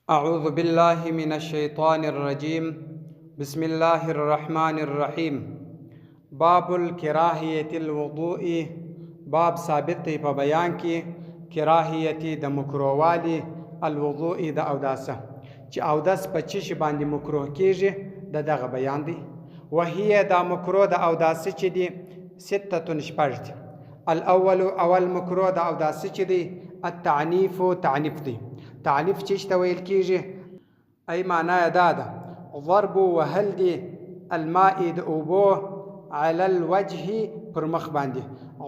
أعوذ بالله من الشيطان الرجيم. بسم الله الرحمن الرحيم. باب الكراهية الوضوء. باب ثابت په بیان کې کراهیت د مکروهوالي الوضوء د اوداسه چې اوداس په چی شي باندې مکروه کیږي دغه بیان دی. وهي د مکروه د اوداسه چې دی سته شپږ دي. اول مکروه د اوداسه چې دی التعنیف تعنیف دی. تعنیف چې ته ویل کیږي ای معنا دا ده ضرب وهل دی الماء د اوبو على الوجه پر مخ باندې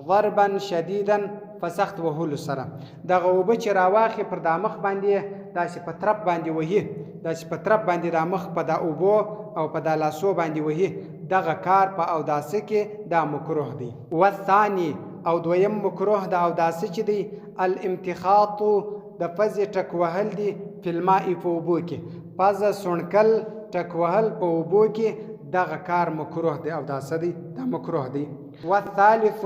ضربا شديدا فسخت وهلو سره دغه اوبه چې راواخي پر د مخ باندې داسې په طرف باندې وهي داسې په طرف باندې د مخ په د اوبو او په د لاسو باندې وهي دغه کار په اوداسه کې دا مکروه دی. والثاني او دویم مکروه د اوداسه چې دی الامتخاط د پزې ټک وهل دی فی الماء په اوبو کې پزه سونکل ټک وهل په اوبو کې دغه کار مکروه دی اوداسه دی دا مکروه دی. والثالث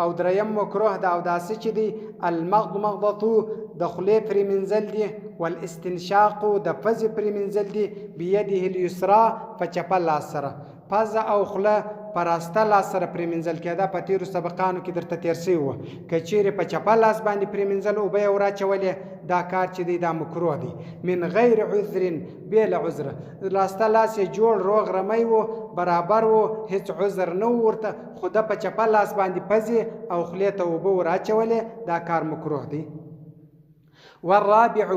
او دریم مکروه د اوداسه چې دی المضمضه د خولې پرې منزل دی والاستنشاق د پزې پرې منزل دی بيده اليسرى په چپه لاس سره پزه او خوله په راسته لاس سره پرې منزل کېده. په تیرو سبقانو کې درته تیر شوی وه که چیرې په چپه لاس باندې پرې منزل اوبه یې وراچولې دا کار چې دی دا مکروه دی. من غیر عذر بې له عذره راسته لاس یې جوړ روغ رمی و برابر و هیڅ عذر نه و ورته خو ده په چپه لاس باندې پزې او خولې ته اوبه وراچولې دا کار مکروه دی. والرابع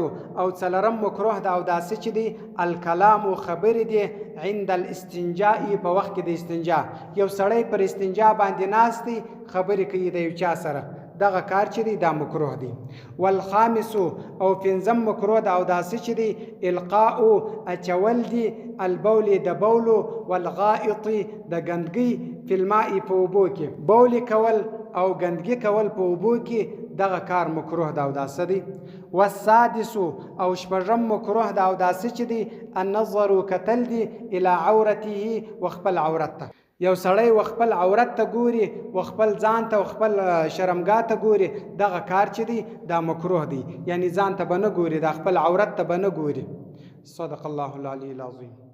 او څلرم مکروه د اوداسه چې دی الکلام خبرې دی عند الاستنجاء په وخت کې د استنجا یو سړی پر استنجا باندې ناست دی خبرې کوي د یو چا سره دغه کار چې دی دا مکروه دی. والخامس او پنځم مکروه د اوداسه چې دی القاء اچول دی البول د بول والغائط د ګندګي فی الماء په اوبو کې بول کول او ګندګي کول په اوبو کې دغه کار مکروه د اوداسه دی. والسادس او شپږم مکروه د اوداسه چې دی النظر کتل دی الی عورته وخپل عورت ته یو سړی وخپل عورت ته ګوري وخپل ځان ته وخپل شرمګاه ته ګوري دغه کار چې دی دا مکروه دی یعنی ځان ته به نه ګوري دا خپل عورت ته به نه ګوري. صدق الله العلی العظیم.